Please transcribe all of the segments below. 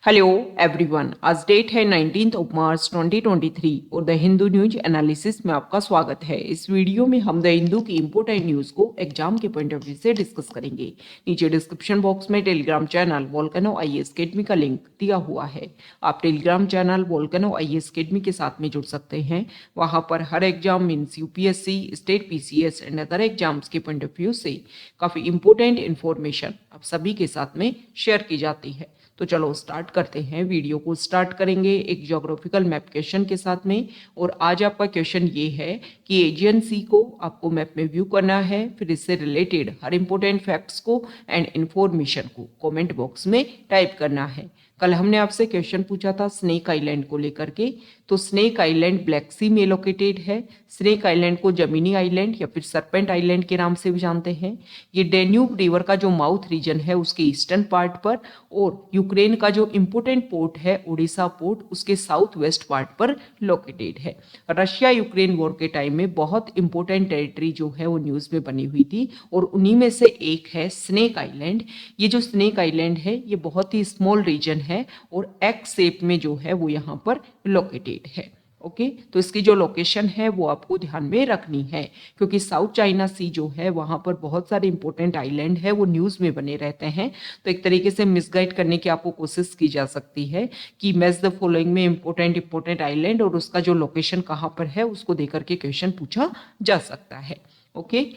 Hello everyone, आज date है 19 मार्च 2023 और द हिंदू न्यूज एनालिसिस में आपका स्वागत है। इस वीडियो में हम द हिंदू की इंपोर्टेंट न्यूज़ को एग्जाम के पॉइंट ऑफ व्यू से डिस्कस करेंगे। नीचे डिस्क्रिप्शन बॉक्स में Telegram channel Volcano IAS Academy का लिंक दिया हुआ है। आप Telegram channel Volcano IAS Academy के साथ में जुड़ सकते हैं। वहाँ पर हर exam means UPSC, state PCS and other exams के पॉइंट ऑफ व्यू से काफ़ी इंपॉर्टेंट इन्फॉर्मेशन आप सभी के साथ में शेयर की जाती है। तो चलो स्टार्ट करते हैं। वीडियो को स्टार्ट करेंगे एक ज्योग्राफिकल मैप क्वेश्चन के साथ में। और आज आपका क्वेश्चन ये है कि एजियन सी को आपको मैप में व्यू करना है, फिर इससे रिलेटेड हर इंपॉर्टेंट फैक्ट्स को एंड इन्फॉर्मेशन को कमेंट बॉक्स में टाइप करना है। कल हमने आपसे क्वेश्चन पूछा था स्नेक आइलैंड को लेकर के, तो स्नेक आइलैंड ब्लैक सी में लोकेटेड है। स्नेक आइलैंड को जमीनी आइलैंड या फिर सरपेंट आइलैंड के नाम से भी जानते हैं। ये डेन्यूब रिवर का जो माउथ रीजन है उसके ईस्टर्न पार्ट पर, और यूक्रेन का जो इम्पोर्टेंट पोर्ट है ओडिशा पोर्ट, उसके साउथ वेस्ट पार्ट पर लोकेटेड है। रशिया यूक्रेन वॉर के टाइम में बहुत इंपॉर्टेंट टेरिटरी जो है वो न्यूज़ में बनी हुई थी, और उन्हीं में से एक है स्नेक आइलैंड। ये जो स्नेक आइलैंड है ये बहुत ही स्मॉल रीजन है और एक्स शेप में जो है वो यहाँ पर लोकेटेड है। ओके, तो इसकी जो लोकेशन है वो आपको ध्यान में रखनी है, क्योंकि साउथ चाइना सी जो है वहाँ पर बहुत सारे इंपॉर्टेंट आइलैंड है वो न्यूज़ में बने रहते हैं। तो एक तरीके से मिसगाइड करने की आपको कोशिश की जा सकती है कि मैच द फॉलोइंग में इंपॉर्टेंट आइलैंड और उसका जो लोकेशन कहाँ पर है उसको देकर के क्वेश्चन पूछा जा सकता है। ओके,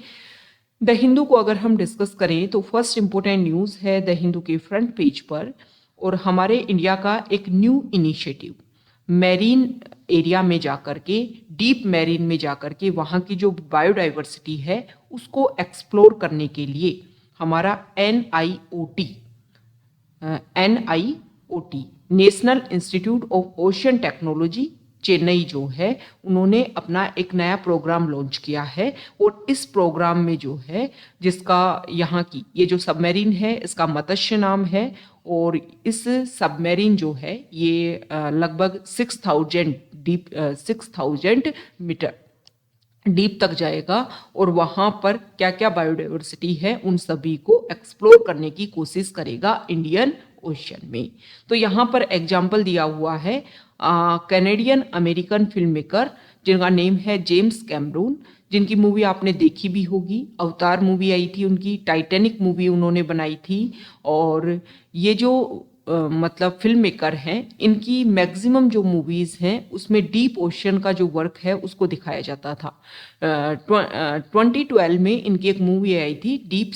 द हिंदू को अगर हम डिस्कस करें तो फर्स्ट इंपॉर्टेंट न्यूज़ है द हिंदू के फ्रंट पेज पर, और हमारे इंडिया का एक न्यू इनिशिएटिव मैरीन एरिया में जाकर के, डीप मैरीन में जाकर के वहाँ की जो बायोडाइवर्सिटी है उसको एक्सप्लोर करने के लिए हमारा NIOT national institute of ocean technology Chennai जो है उन्होंने अपना एक नया प्रोग्राम लॉन्च किया है। और इस प्रोग्राम में जो है जिसका यहाँ की ये जो सबमरीन है इसका मत्स्य नाम है, और इस सबमरीन जो है ये लगभग 6,000 मीटर डीप तक जाएगा, और वहाँ पर क्या क्या बायोडाइवर्सिटी है उन सभी को एक्सप्लोर करने की कोशिश करेगा इंडियन ओशन में। तो यहाँ पर एग्जाम्पल दिया हुआ है कैनेडियन अमेरिकन फिल्म मेकर जिनका नेम है जेम्स कैमरून, जिनकी मूवी आपने देखी भी होगी। अवतार मूवी आई थी उनकी, टाइटैनिक मूवी उन्होंने बनाई थी। और ये जो मतलब फिल्म मेकर हैं, इनकी मैक्सिमम जो मूवीज़ हैं उसमें डीप ओशन का जो वर्क है उसको दिखाया जाता था। 2012 में इनकी एक मूवी आई थी डीप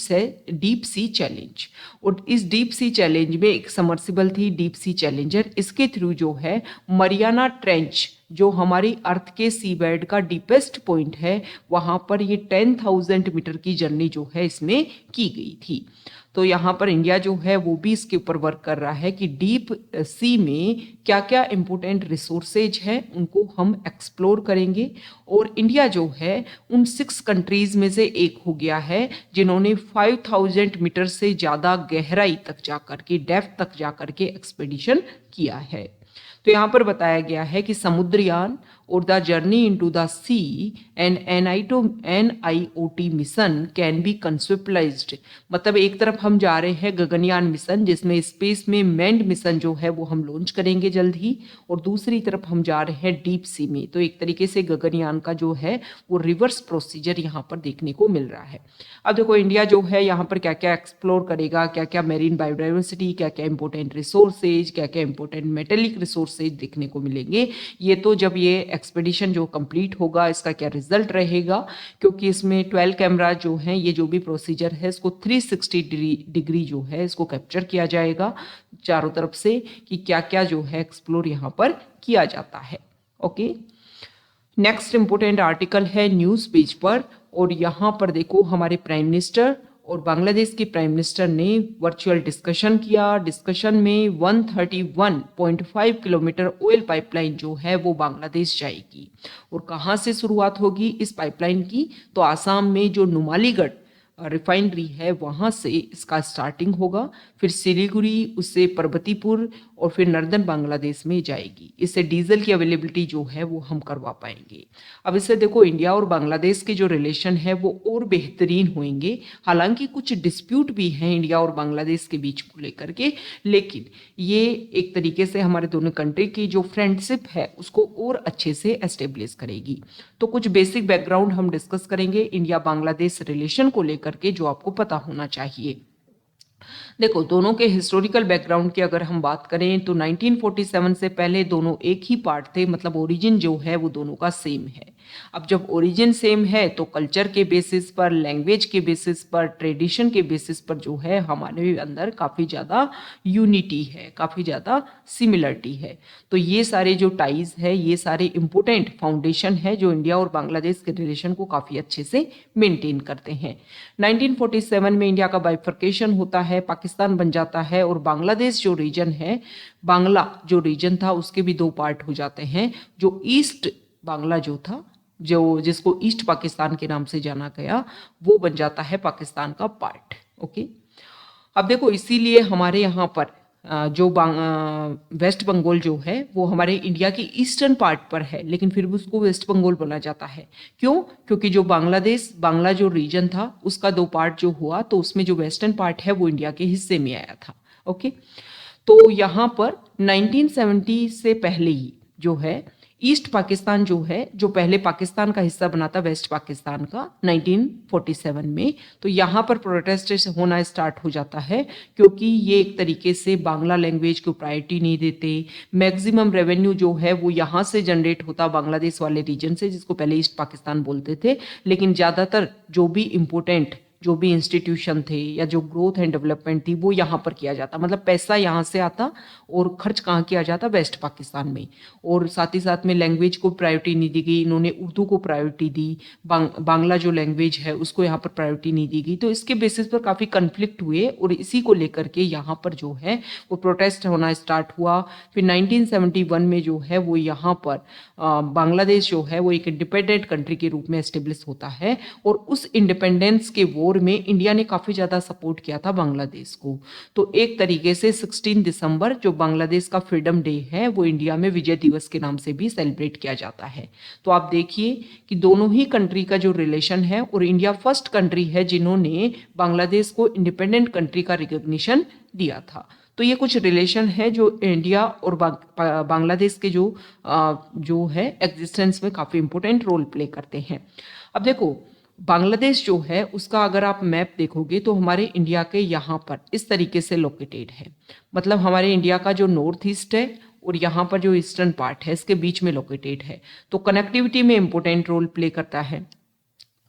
सी चैलेंज, और इस डीप सी चैलेंज में एक समर्सिबल थी डीप सी चैलेंजर। इसके थ्रू जो है मरियाना ट्रेंच जो हमारी अर्थ के सी बेड का डीपेस्ट पॉइंट है वहाँ पर ये 10,000 मीटर की जर्नी जो है इसमें की गई थी। तो यहाँ पर इंडिया जो है वो भी इसके ऊपर वर्क कर रहा है कि डीप सी में क्या क्या इम्पोर्टेंट रिसोर्सेज हैं उनको हम एक्सप्लोर करेंगे। और इंडिया जो है उन 6 कंट्रीज में से एक हो गया है जिन्होंने 5,000 मीटर से ज़्यादा गहराई तक जाकर के, डेप्थ तक जाकर के एक्सपेडिशन किया है। तो यहाँ पर बताया गया है कि समुद्रयान और the journey into the sea and NIOT mission can be conceptualised. मतलब एक तरफ हम जा रहे हैं गगनयान मिशन जिसमें स्पेस में मैन्ड मिशन जो है वो हम लॉन्च करेंगे जल्द ही, और दूसरी तरफ हम जा रहे हैं डीप सी में। तो एक तरीके से गगनयान का जो है वो रिवर्स प्रोसीजर यहाँ पर देखने को मिल रहा है। अब देखो इंडिया जो है यहाँ पर क्या क्या एक्सप्लोर करेगा, क्या क्या मेरीन बायोडाइवर्सिटी, क्या क्या इंपॉर्टेंट रिसोर्सेज, क्या क्या इंपॉर्टेंट मेटेलिक रिसोर्सेज देखने को मिलेंगे। ये तो जब ये एक्सपेडिशन जो कंप्लीट होगा इसका क्या रिजल्ट रहेगा, क्योंकि इसमें 12 कैमरा जो हैं, ये जो भी प्रोसीजर है इसको 360 डिग्री जो है इसको कैप्चर किया जाएगा चारों तरफ से कि क्या क्या जो है एक्सप्लोर यहाँ पर किया जाता है। ओके, नेक्स्ट इंपॉर्टेंट आर्टिकल है न्यूज़ पेज पर, और यहाँ पर देखो हमारे प्राइम मिनिस्टर और बांग्लादेश के प्राइम मिनिस्टर ने वर्चुअल डिस्कशन किया। डिस्कशन में 131.5 किलोमीटर ऑयल पाइपलाइन जो है वो बांग्लादेश जाएगी। और कहाँ से शुरुआत होगी इस पाइपलाइन की, तो आसाम में जो नुमालीगढ़ रिफाइनरी है वहाँ से इसका स्टार्टिंग होगा, फिर सिलीगुड़ी, उससे पर्वतीपुर और फिर नर्दर्न बांग्लादेश में जाएगी। इससे डीजल की अवेलेबिलिटी जो है वो हम करवा पाएंगे। अब इससे देखो इंडिया और बांग्लादेश के जो रिलेशन है वो और बेहतरीन होंगे। हालांकि कुछ डिस्प्यूट भी हैं इंडिया और बांग्लादेश के बीच को लेकर के, लेकिन ये एक तरीके से हमारे दोनों कंट्री की जो फ्रेंडशिप है उसको और अच्छे से एस्टेब्लिश करेगी। तो कुछ बेसिक बैकग्राउंड हम डिस्कस करेंगे इंडिया बांग्लादेश रिलेशन को लेकर के जो आपको पता होना चाहिए। देखो दोनों के हिस्टोरिकल बैकग्राउंड की अगर हम बात करें तो 1947 से पहले दोनों एक ही पार्ट थे, मतलब ओरिजिन जो है वो दोनों का सेम है। अब जब ओरिजिन सेम है तो कल्चर के बेसिस पर, लैंग्वेज के बेसिस पर, ट्रेडिशन के बेसिस पर जो है हमारे अंदर काफ़ी ज़्यादा यूनिटी है, काफ़ी ज़्यादा सिमिलरिटी है। तो ये सारे जो टाइज है, ये सारे इम्पोर्टेंट फाउंडेशन है जो इंडिया और बांग्लादेश के रिलेशन को काफ़ी अच्छे से मेंटेन करते हैं। 1947 में इंडिया का बाइफर्केशन होता है, पाकिस्तान बन जाता है और बांग्लादेश जो रीजन है, बांग्ला जो रीजन था उसके भी दो पार्ट हो जाते हैं। जो ईस्ट बांग्ला जो था, जो जिसको ईस्ट पाकिस्तान के नाम से जाना गया, वो बन जाता है पाकिस्तान का पार्ट। ओके, अब देखो इसीलिए हमारे यहाँ पर जो वेस्ट बंगाल जो है वो हमारे इंडिया की ईस्टर्न पार्ट पर है, लेकिन फिर भी उसको वेस्ट बंगाल बोला जाता है। क्यों? क्योंकि जो बांग्लादेश, बांग्ला जो रीजन था उसका दो पार्ट जो हुआ तो उसमें जो वेस्टर्न पार्ट है वो इंडिया के हिस्से में आया था। ओके, तो यहाँ पर 1970 से पहले ही जो है ईस्ट पाकिस्तान जो है, जो पहले पाकिस्तान का हिस्सा बना था वेस्ट पाकिस्तान का 1947 में, तो यहाँ पर प्रोटेस्ट होना स्टार्ट हो जाता है क्योंकि ये एक तरीके से बांग्ला लैंग्वेज को प्रायोरिटी नहीं देते। मैक्सिमम रेवेन्यू जो है वो यहाँ से जनरेट होता बांग्लादेश वाले रीजन से, जिसको पहले ईस्ट पाकिस्तान बोलते थे, लेकिन ज़्यादातर जो भी इम्पोर्टेंट जो भी इंस्टीट्यूशन थे या जो ग्रोथ एंड डेवलपमेंट थी वो यहाँ पर किया जाता, मतलब पैसा यहाँ से आता और खर्च कहाँ किया जाता, वेस्ट पाकिस्तान में। और साथ ही साथ में लैंग्वेज को प्रायोरिटी नहीं दी गई, इन्होंने उर्दू को प्रायोरिटी दी, बांग्ला जो लैंग्वेज है उसको यहाँ पर प्रायोरिटी नहीं दी गई। तो इसके बेसिस पर काफ़ी कन्फ्लिक्ट हुए और इसी को लेकर के यहाँ पर जो है वो प्रोटेस्ट होना स्टार्ट हुआ। फिर 1971 में जो है वो यहाँ पर बांग्लादेश जो है वो एक इंडिपेंडेंट कंट्री के रूप में एस्टेब्लिश होता है और उस इंडिपेंडेंस के वॉर में इंडिया ने काफ़ी ज़्यादा सपोर्ट किया था बांग्लादेश को। तो एक तरीके से 16 दिसंबर जो बांग्लादेश का फ्रीडम डे है वो इंडिया में विजय दिवस के नाम से भी सेलिब्रेट किया जाता है। तो आप देखिए कि दोनों ही कंट्री का जो रिलेशन है, और इंडिया फर्स्ट कंट्री है जिन्होंने बांग्लादेश को इंडिपेंडेंट कंट्री का रिकॉग्निशन दिया था। तो ये कुछ रिलेशन है जो इंडिया और बांग्लादेश के जो है एग्जिस्टेंस में काफ़ी इंपॉर्टेंट रोल प्ले करते हैं। अब देखो बांग्लादेश जो है उसका अगर आप मैप देखोगे तो हमारे इंडिया के यहाँ पर इस तरीके से लोकेटेड है, मतलब हमारे इंडिया का जो नॉर्थ ईस्ट है और यहाँ पर जो ईस्टर्न पार्ट है इसके बीच में लोकेटेड है। तो कनेक्टिविटी में इंपॉर्टेंट रोल प्ले करता है।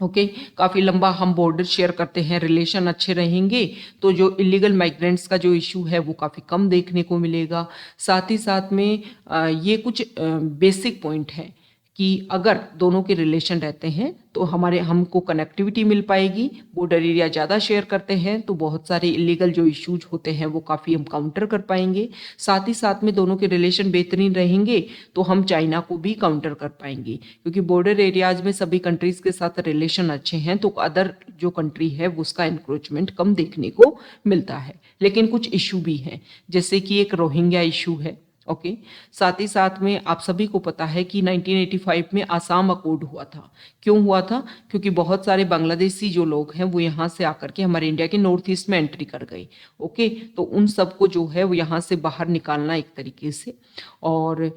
ओके, काफ़ी लंबा हम बॉर्डर शेयर करते हैं, रिलेशन अच्छे रहेंगे तो जो इलीगल माइग्रेंट्स का जो इशू है वो काफ़ी कम देखने को मिलेगा। साथ ही साथ में ये कुछ बेसिक पॉइंट है कि अगर दोनों के रिलेशन रहते हैं तो हमको कनेक्टिविटी मिल पाएगी। बॉर्डर एरिया ज़्यादा शेयर करते हैं तो बहुत सारे इलीगल जो इश्यूज होते हैं वो काफ़ी हम काउंटर कर पाएंगे। साथ ही साथ में दोनों के रिलेशन बेहतरीन रहेंगे तो हम चाइना को भी काउंटर कर पाएंगे, क्योंकि बॉर्डर एरियाज में सभी कंट्रीज़ के साथ रिलेशन अच्छे हैं तो अदर जो कंट्री है वो उसका इंक्रोचमेंट कम देखने को मिलता है। लेकिन कुछ इशू भी हैं, जैसे कि एक रोहिंग्या इशू है। ओके, साथ ही साथ में आप सभी को पता है कि 1985 में आसाम अकॉर्ड हुआ था। क्यों हुआ था? क्योंकि बहुत सारे बांग्लादेशी जो लोग हैं वो यहाँ से आकर के हमारे इंडिया के नॉर्थ ईस्ट में एंट्री कर गए। ओके, तो उन सबको जो है वो यहाँ से बाहर निकालना एक तरीके से, और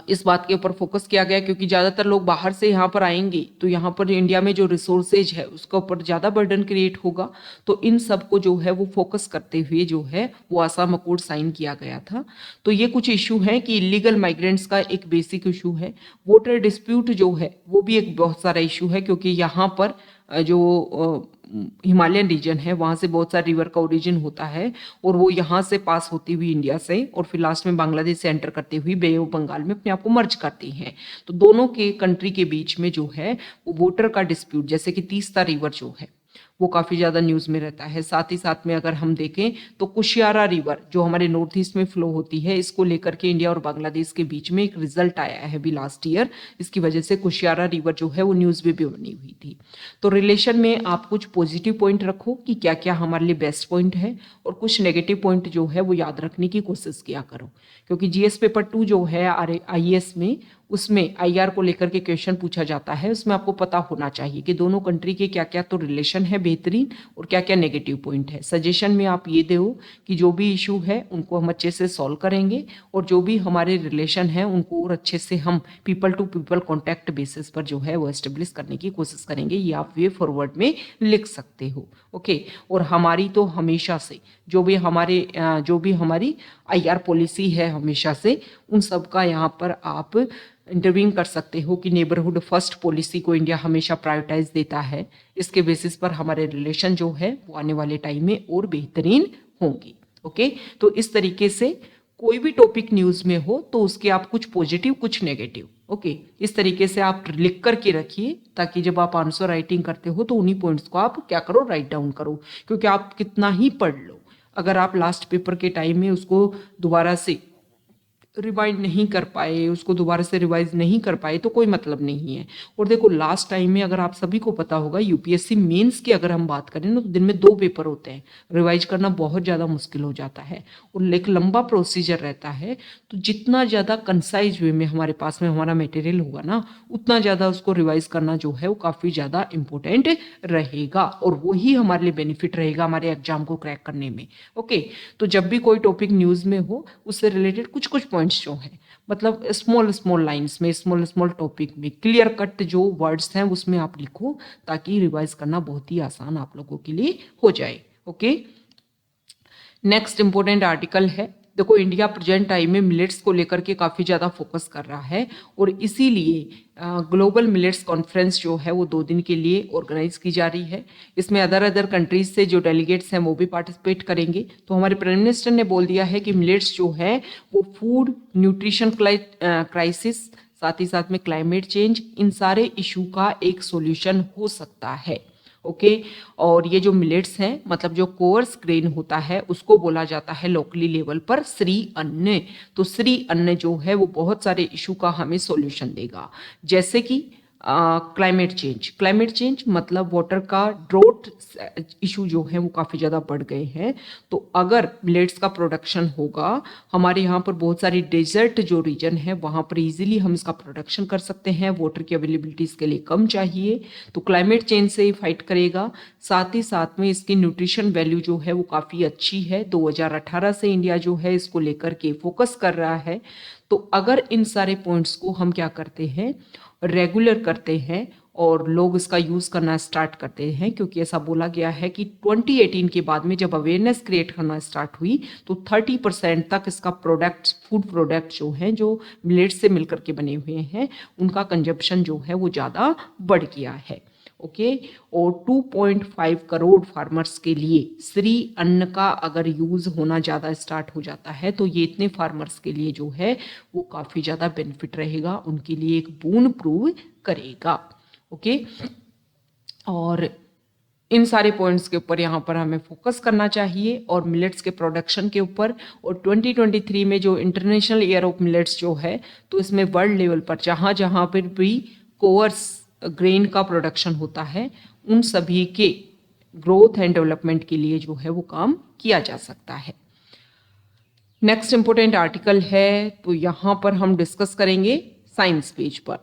इस बात के ऊपर फोकस किया गया क्योंकि ज़्यादातर लोग बाहर से यहाँ पर आएंगे तो यहाँ पर इंडिया में जो रिसोर्सेज है उसके ऊपर ज़्यादा बर्डन क्रिएट होगा। तो इन सब को जो है वो फोकस करते हुए जो है वो आसाम अकॉर्ड साइन किया गया था। तो ये कुछ इशू है कि इलीगल माइग्रेंट्स का एक बेसिक इशू है। वाटर डिस्प्यूट जो है वो भी एक बहुत सारा इशू है, क्योंकि यहाँ पर जो हिमालयन रीजन है वहाँ से बहुत सारे रिवर का ओरिजिन होता है और वो यहाँ से पास होती हुई इंडिया से और फिर लास्ट में बांग्लादेश से एंटर करते हुए बे ऑफ बंगाल में अपने आप को मर्ज करती हैं। तो दोनों के कंट्री के बीच में जो है वो वाटर का डिस्प्यूट, जैसे कि तीस्ता रिवर जो है वो काफ़ी ज़्यादा न्यूज़ में रहता है। साथ ही साथ में अगर हम देखें तो कुशियारा रिवर जो हमारे नॉर्थ ईस्ट में फ्लो होती है, इसको लेकर के इंडिया और बांग्लादेश के बीच में एक रिजल्ट आया है अभी लास्ट ईयर। इसकी वजह से कुशियारा रिवर जो है वो न्यूज़ में भी बनी हुई थी। तो रिलेशन में आप कुछ पॉजिटिव पॉइंट रखो कि क्या क्या हमारे लिए बेस्ट पॉइंट है, और कुछ नेगेटिव पॉइंट जो है वो याद रखने की कोशिश किया करो, क्योंकि जीएस पेपर 2 जो है आईएएस में, उसमें आईआर को लेकर के क्वेश्चन पूछा जाता है। उसमें आपको पता होना चाहिए कि दोनों कंट्री के क्या क्या तो रिलेशन है बेहतरीन और क्या क्या नेगेटिव पॉइंट है। सजेशन में आप ये दो कि जो भी इशू है उनको हम अच्छे से सॉल्व करेंगे, और जो भी हमारे रिलेशन है उनको और अच्छे से हम people to people contact basis पर जो है वो एस्टेब्लिश करने की कोशिश करेंगे। ये आप वे फॉरवर्ड में लिख सकते हो। ओके, और हमारी तो हमेशा से जो भी हमारी आईआर पॉलिसी है हमेशा से, उन सब का यहाँ पर आप इंटरव्यूइंग कर सकते हो कि नेबरहुड फर्स्ट पॉलिसी को इंडिया हमेशा प्रायोरिटाइज देता है। इसके बेसिस पर हमारे रिलेशन जो है वो आने वाले टाइम में और बेहतरीन होंगे। ओके, तो इस तरीके से कोई भी टॉपिक न्यूज में हो तो उसके आप कुछ पॉजिटिव कुछ नेगेटिव, ओके, इस तरीके से आप लिख करके रखिए, ताकि जब आप आंसर राइटिंग करते हो तो उन्हीं पॉइंट्स को आप क्या करो, राइट डाउन करो। क्योंकि आप कितना ही पढ़ लो, अगर आप लास्ट पेपर के टाइम में उसको दोबारा से रिवाइंड नहीं कर पाए, उसको दोबारा से रिवाइज नहीं कर पाए, तो कोई मतलब नहीं है। और देखो लास्ट टाइम में अगर आप सभी को पता होगा, यूपीएससी मेंस की अगर हम बात करें ना, तो दिन में 2 पेपर होते हैं, रिवाइज करना बहुत ज़्यादा मुश्किल हो जाता है और एक लंबा प्रोसीजर रहता है। तो जितना ज़्यादा कंसाइज वे में हमारे पास में हमारा मटेरियल होगा ना, उतना ज़्यादा उसको रिवाइज करना जो है वो काफ़ी ज़्यादा इंपॉर्टेंट रहेगा, और वही हमारे लिए बेनिफिट रहेगा हमारे एग्जाम को क्रैक करने में। ओके, तो जब भी कोई टॉपिक न्यूज़ में हो, उससे रिलेटेड कुछ कुछ पॉइंट्स जो है, मतलब स्मॉल स्मॉल लाइंस में, स्मॉल स्मॉल टॉपिक में क्लियर कट जो वर्ड्स हैं उसमें आप लिखो, ताकि रिवाइज करना बहुत ही आसान आप लोगों के लिए हो जाए। ओके, नेक्स्ट इंपॉर्टेंट आर्टिकल है, देखो इंडिया प्रेजेंट टाइम में मिलेट्स को लेकर के काफ़ी ज़्यादा फोकस कर रहा है, और इसीलिए ग्लोबल मिलेट्स कॉन्फ्रेंस जो है वो 2 दिन के लिए ऑर्गेनाइज की जा रही है। इसमें अदर कंट्रीज से जो डेलीगेट्स हैं वो भी पार्टिसिपेट करेंगे। तो हमारे प्राइम मिनिस्टर ने बोल दिया है कि मिलेट्स जो है वो फूड न्यूट्रिशन क्राइसिस, साथ ही साथ में क्लाइमेट चेंज, इन सारे इशू का एक सॉल्यूशन हो सकता है। ओके, और ये जो मिलेट्स हैं, मतलब जो कोर्स ग्रेन होता है, उसको बोला जाता है लोकली लेवल पर श्री अन्न। तो श्री अन्न जो है वो बहुत सारे इशू का हमें सॉल्यूशन देगा, जैसे कि क्लाइमेट चेंज मतलब वाटर का ड्रॉट इशू जो है वो काफ़ी ज़्यादा बढ़ गए हैं। तो अगर मिलेट्स का प्रोडक्शन होगा, हमारे यहाँ पर बहुत सारी डेजर्ट जो रीजन है वहाँ पर इजीली हम इसका प्रोडक्शन कर सकते हैं, वाटर की अवेलेबिलिटी इसके लिए कम चाहिए, तो क्लाइमेट चेंज से ही फाइट करेगा। साथ ही साथ में इसकी न्यूट्रिशन वैल्यू जो है वो काफ़ी अच्छी है। 2018 से इंडिया जो है इसको लेकर के फोकस कर रहा है। तो अगर इन सारे पॉइंट्स को हम क्या करते हैं, रेगुलर करते हैं और लोग इसका यूज़ करना स्टार्ट करते हैं, क्योंकि ऐसा बोला गया है कि 2018 के बाद में जब अवेयरनेस क्रिएट करना स्टार्ट हुई तो 30% तक इसका प्रोडक्ट्स, फूड प्रोडक्ट जो हैं, जो मिलेट्स से मिलकर के बने हुए हैं, उनका कंजप्शन जो है वो ज़्यादा बढ़ गया है। ओके, और 2.5 करोड़ फार्मर्स के लिए श्री अन्न का अगर यूज़ होना ज़्यादा स्टार्ट हो जाता है, तो ये इतने फार्मर्स के लिए जो है वो काफ़ी ज़्यादा बेनिफिट रहेगा, उनके लिए एक बून प्रूव करेगा। ओके, और इन सारे पॉइंट्स के ऊपर यहाँ पर हमें फोकस करना चाहिए, और मिलेट्स के प्रोडक्शन के ऊपर। और 2023 में जो इंटरनेशनल ईयर ऑफ मिलेट्स जो है, तो इसमें वर्ल्ड लेवल पर जहाँ जहाँ पर भी कोर्स ग्रेन का प्रोडक्शन होता है, उन सभी के ग्रोथ एंड डेवलपमेंट के लिए जो है वो काम किया जा सकता है। नेक्स्ट इंपॉर्टेंट आर्टिकल है, तो यहाँ पर हम डिस्कस करेंगे साइंस पेज पर।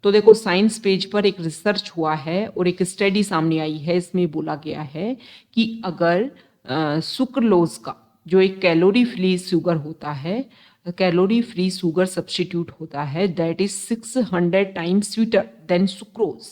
तो देखो साइंस पेज पर एक रिसर्च हुआ है और एक स्टडी सामने आई है। इसमें बोला गया है कि अगर सुक्रोलोज का जो एक कैलोरी फ्री शुगर होता है, कैलोरी फ्री शुगर सब्स्टिट्यूट होता है, that is 600 times sweeter than sucrose,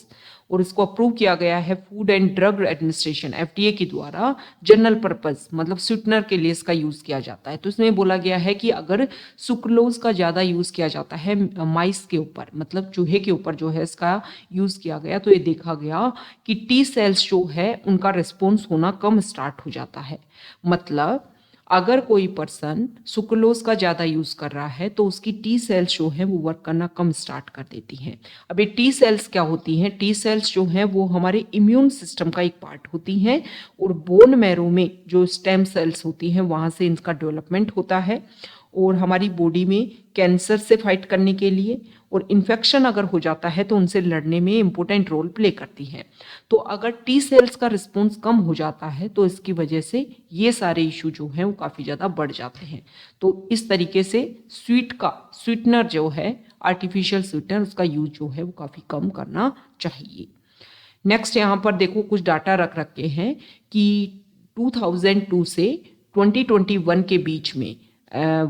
और इसको अप्रूव किया गया है food and drug administration FDA के द्वारा जनरल पर्पस, मतलब स्वीटनर के लिए इसका यूज़ किया जाता है। तो इसमें बोला गया है कि अगर सुक्रोलोज का ज़्यादा यूज़ किया जाता है माइस के ऊपर, मतलब चूहे के ऊपर जो है इसका यूज़ किया गया, तो ये देखा गया कि टी सेल्स जो है उनका रिस्पॉन्स होना कम स्टार्ट हो जाता है। मतलब अगर कोई पर्सन सुक्रोलोज का ज़्यादा यूज़ कर रहा है तो उसकी टी सेल्स जो है वो वर्क करना कम स्टार्ट कर देती हैं। अब ये टी सेल्स क्या होती हैं? टी सेल्स जो हैं वो हमारे इम्यून सिस्टम का एक पार्ट होती हैं और बोन मैरो में जो स्टेम सेल्स होती हैं वहाँ से इनका डेवलपमेंट होता है और हमारी बॉडी में कैंसर से फाइट करने के लिए और इन्फेक्शन अगर हो जाता है तो उनसे लड़ने में इम्पोर्टेंट रोल प्ले करती हैं। तो अगर टी सेल्स का रिस्पॉन्स कम हो जाता है तो इसकी वजह से ये सारे इशू जो हैं वो काफ़ी ज़्यादा बढ़ जाते हैं। तो इस तरीके से स्वीटनर जो है, आर्टिफिशियल स्वीटनर, उसका यूज जो है वो काफ़ी कम करना चाहिए। नेक्स्ट यहाँ पर देखो कुछ डाटा रख रखे हैं कि 2002 से 2021 के बीच में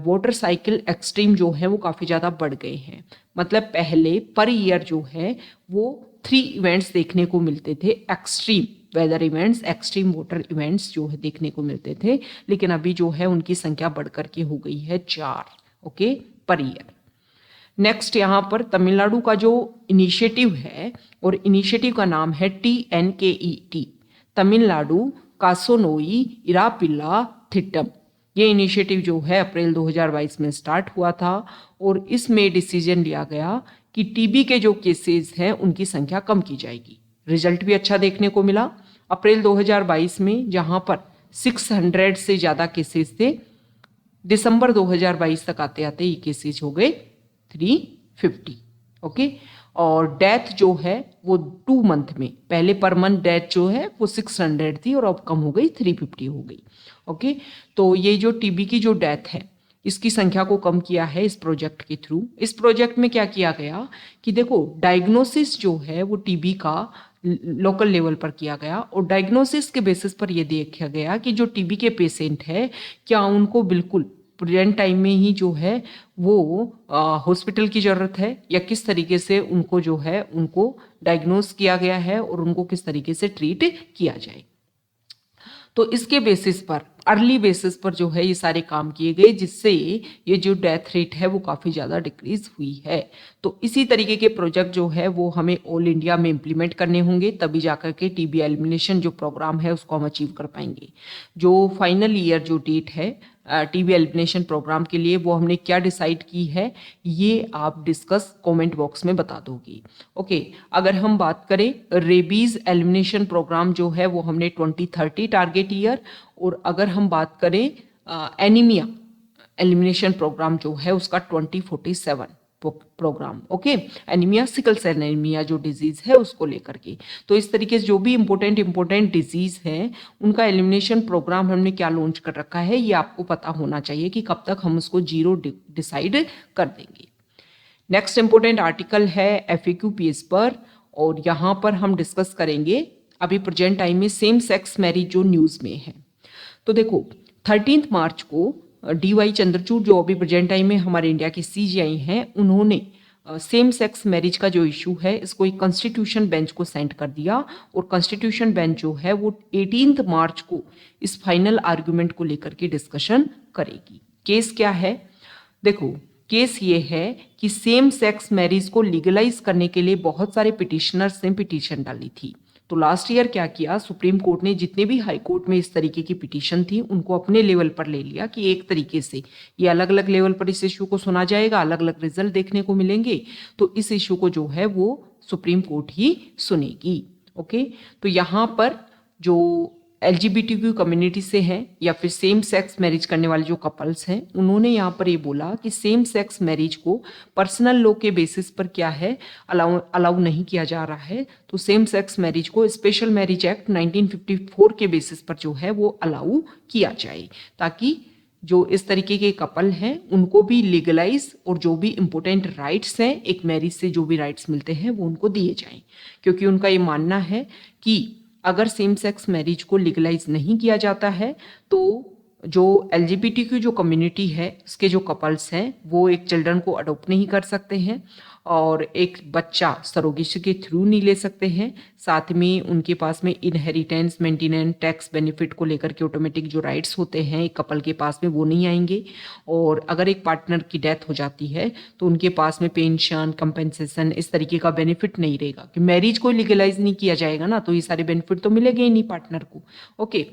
वाटर साइकिल एक्सट्रीम जो है वो काफ़ी ज़्यादा बढ़ गए हैं। मतलब पहले पर ईयर जो है वो 3 इवेंट्स देखने को मिलते थे, extreme weather events, extreme water events जो है देखने को मिलते थे, लेकिन अभी जो है उनकी संख्या बढ़ करके हो गई है 4, ओके, पर ईयर। नेक्स्ट यहाँ पर तमिलनाडु का जो इनिशिएटिव है और इनिशिएटिव का नाम है TNKET, तमिलनाडु कासोनोई इरापिल्ला थिट्टम। ये इनिशिएटिव जो है अप्रैल 2022 में स्टार्ट हुआ था और इसमें डिसीजन लिया गया कि टीबी के जो केसेस हैं उनकी संख्या कम की जाएगी। रिजल्ट भी अच्छा देखने को मिला। अप्रैल 2022 में जहां पर 600 से ज़्यादा केसेस थे, दिसंबर 2022 तक आते आते ये केसेस हो गए 350, ओके। और डेथ जो है वो 2 मंथ में, पहले पर मंथ डेथ जो है वो 600 थी और अब कम हो गई 350 हो गई, ओके। तो ये जो टीबी की जो डेथ है इसकी संख्या को कम किया है इस प्रोजेक्ट के थ्रू। इस प्रोजेक्ट में क्या किया गया कि देखो डायग्नोसिस जो है वो टीबी का लोकल लेवल पर किया गया और डायग्नोसिस के बेसिस पर ये देखा गया कि जो टीबी के पेशेंट है क्या उनको बिल्कुल प्रेजेंट टाइम में ही जो है वो हॉस्पिटल की ज़रूरत है या किस तरीके से उनको जो है उनको डायग्नोस किया गया है और उनको किस तरीके से ट्रीट किया जाए। तो इसके बेसिस पर, अर्ली बेसिस पर जो है ये सारे काम किए गए जिससे ये जो डेथ रेट है वो काफ़ी ज़्यादा डिक्रीज हुई है। तो इसी तरीके के प्रोजेक्ट जो है वो हमें ऑल इंडिया में इम्प्लीमेंट करने होंगे, तभी जाकर के टीबी एलिमिनेशन जो प्रोग्राम है उसको हम अचीव कर पाएंगे। जो फाइनल ईयर जो डेट है टीबी एलिमिनेशन प्रोग्राम के लिए वो हमने क्या डिसाइड की है ये आप डिस्कस कमेंट बॉक्स में बता दोगी, ओके। अगर हम बात करें रेबीज एलिमिनेशन प्रोग्राम जो है वो हमने 2030 टारगेट ईयर, और अगर हम बात करें एनीमिया एलिमिनेशन प्रोग्राम जो है उसका 2047 program, okay. Anaemia, sickle cell anaemia जो डिजीज है उसको लेकर के। तो इस तरीके से जो भी इंपॉर्टेंट डिजीज है उनका एलिमिनेशन प्रोग्राम हमने क्या लॉन्च कर रखा है ये आपको पता होना चाहिए कि कब तक हम उसको 0 डिसाइड कर देंगे। नेक्स्ट इंपॉर्टेंट आर्टिकल है FAQ पेज पर और यहाँ पर हम डिस्कस करेंगे अभी प्रेजेंट टाइम में सेम सेक्स मैरिज जो न्यूज़ में है। तो देखो 13 मार्च को DY चंद्रचूड़ जो अभी प्रेजेंट टाइम में हमारे इंडिया के CGI हैं, उन्होंने सेम सेक्स मैरिज का जो इशू है इसको एक कॉन्स्टिट्यूशन बेंच को सेंड कर दिया और कॉन्स्टिट्यूशन बेंच जो है वो 18 मार्च को इस फाइनल आर्गुमेंट को लेकर के डिस्कशन करेगी। केस क्या है? देखो केस ये है कि सेम सेक्स मैरिज को लीगलाइज करने के लिए बहुत सारे पिटिशनर्स ने पिटीशन डाली थी। तो लास्ट ईयर क्या किया, सुप्रीम कोर्ट ने जितने भी हाई कोर्ट में इस तरीके की पिटीशन थी उनको अपने लेवल पर ले लिया कि एक तरीके से ये अलग अलग लेवल पर इस इशू को सुना जाएगा, अलग अलग रिजल्ट देखने को मिलेंगे, तो इस इशू को जो है वो सुप्रीम कोर्ट ही सुनेगी, ओके। तो यहाँ पर जो LGBTQ कम्युनिटी से हैं या फिर सेम सेक्स मैरिज करने वाले जो कपल्स हैं उन्होंने यहाँ पर ये बोला कि सेम सेक्स मैरिज को पर्सनल लॉ के बेसिस पर क्या है अलाउ नहीं किया जा रहा है। तो सेम सेक्स मैरिज को स्पेशल मैरिज एक्ट 1954 के बेसिस पर जो है वो अलाउ किया जाए ताकि जो इस तरीके के कपल हैं उनको भी लीगलाइज और जो भी इम्पोर्टेंट राइट्स हैं एक मैरिज से जो भी राइट्स मिलते हैं वो उनको दिए जाएं, क्योंकि उनका ये मानना है कि अगर सेम सेक्स मैरिज को लीगलाइज नहीं किया जाता है तो जो LGBTQ जो कम्युनिटी है उसके जो कपल्स हैं वो एक चिल्ड्रन को अडॉप्ट नहीं कर सकते हैं और एक बच्चा सरोगेसी के थ्रू नहीं ले सकते हैं। साथ में उनके पास में इनहेरिटेंस, मेंटेनेंस, टैक्स बेनिफिट को लेकर के ऑटोमेटिक जो राइट्स होते हैं एक कपल के पास में वो नहीं आएंगे। और अगर एक पार्टनर की डेथ हो जाती है तो उनके पास में पेंशन, कंपेंसेशन इस तरीके का बेनिफिट नहीं रहेगा कि मैरिज को लीगलाइज नहीं किया जाएगा ना, तो ये सारे बेनिफिट तो मिलेंगे ही नहीं पार्टनर को, ओके।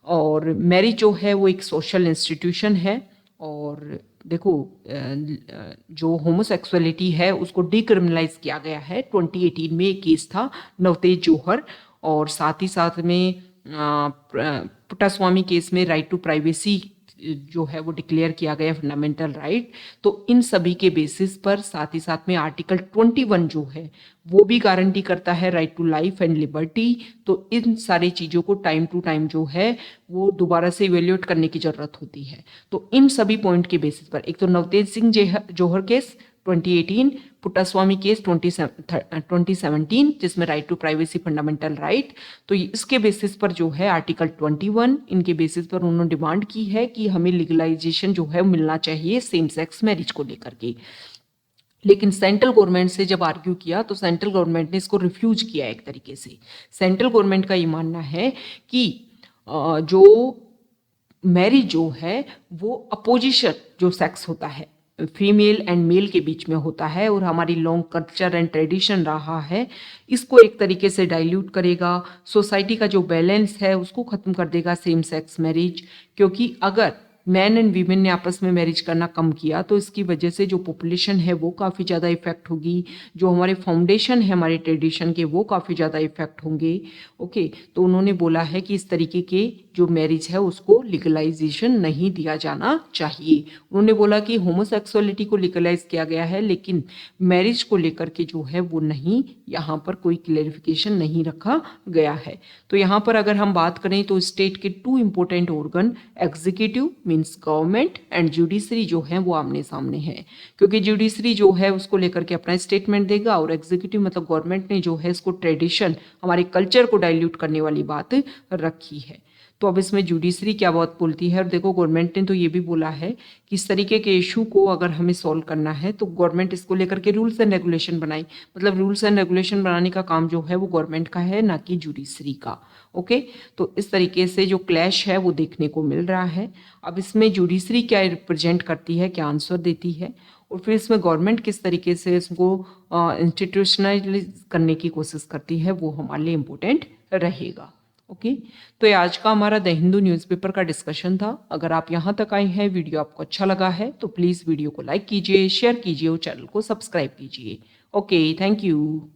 और मैरिज जो है वो एक सोशल इंस्टीट्यूशन है। और देखो जो होमोसेक्सुअलिटी है उसको डिक्रिमिनलाइज किया गया है। 2018 में एक केस था नवतेज जौहर, और साथ ही साथ में पुट्टास्वामी केस में राइट टू प्राइवेसी जो है वो डिक्लेयर किया गया फंडामेंटल राइट। तो इन सभी के बेसिस पर साथ ही साथ में आर्टिकल 21 जो है वो भी गारंटी करता है right to life and liberty. तो इन सारी चीज़ों को टाइम टू टाइम जो है वो दोबारा से इवेल्युएट करने की ज़रूरत होती है। तो इन सभी पॉइंट के बेसिस पर, एक तो नवतेज सिंह जौहर केस 2018, पुट्टास्वामी केस 2017 जिसमें right to privacy fundamental right. तो इसके बेसिस पर जो है आर्टिकल 21 इनके बेसिस पर उन्होंने डिमांड की है कि हमें लीगलाइजेशन जो है मिलना चाहिए सेम सेक्स मैरिज को लेकर के। लेकिन सेंट्रल गवर्नमेंट से जब आर्ग्यू किया तो सेंट्रल गवर्नमेंट ने इसको रिफ्यूज किया एक तरीके से। सेंट्रल गवर्नमेंट का ये मानना है कि जो मैरिज जो है वो अपोजिशन जो सेक्स होता है फीमेल एंड मेल के बीच में होता है, और हमारी लॉन्ग कल्चर एंड ट्रेडिशन रहा है, इसको एक तरीके से डाइल्यूट करेगा। सोसाइटी का जो बैलेंस है उसको ख़त्म कर देगा सेम सेक्स मैरिज। क्योंकि अगर मैन एंड वीमेन ने आपस में मैरिज करना कम किया तो इसकी वजह से जो पॉपुलेशन है वो काफ़ी ज़्यादा इफेक्ट होगी, जो हमारे फाउंडेशन है हमारे ट्रेडिशन के वो काफ़ी ज़्यादा इफेक्ट होंगे। ओके, तो उन्होंने बोला है कि इस तरीके के जो मैरिज है उसको लीगलाइजेशन नहीं दिया जाना चाहिए। उन्होंने बोला कि होमोसेक्सुअलिटी को लीगलाइज किया गया है लेकिन मैरिज को लेकर के जो है वो नहीं, यहाँ पर कोई क्लेरिफिकेशन नहीं रखा गया है। तो यहाँ पर अगर हम बात करें तो स्टेट के 2 important organ executive means government and judiciary जो है वो आमने सामने है। क्योंकि जुडिशरी जो है उसको लेकर के अपना स्टेटमेंट देगा और एग्जीक्यूटिव मतलब गवर्नमेंट ने जो है इसको ट्रेडिशन हमारे कल्चर को डाइल्यूट करने वाली बात रखी है। तो अब इसमें जुडिशरी क्या बात बोलती है, और देखो गवर्नमेंट ने तो ये भी बोला है कि इस तरीके के इशू को अगर हमें सॉल्व करना है तो गवर्नमेंट इसको लेकर के रूल्स एंड रेगुलेशन बनाई। मतलब रूल्स एंड रेगुलेशन बनाने का काम जो है वो गवर्नमेंट का है, ना कि जुडिशरी का। ओके, तो इस तरीके से जो क्लैश है वो देखने को मिल रहा है। अब इसमें जुडिशरी क्या रिप्रेजेंट करती है, क्या आंसर देती है, और फिर इसमें गवर्नमेंट किस तरीके से इसको इंस्टीट्यूशनलाइज करने की कोशिश करती है वो हमारे लिए इम्पोर्टेंट रहेगा। ओके, तो ये आज का हमारा द हिंदू न्यूज़पेपर का डिस्कशन था। अगर आप यहाँ तक आए हैं, वीडियो आपको अच्छा लगा है तो प्लीज़ वीडियो को लाइक कीजिए, शेयर कीजिए और चैनल को सब्सक्राइब कीजिए। Okay, thank you.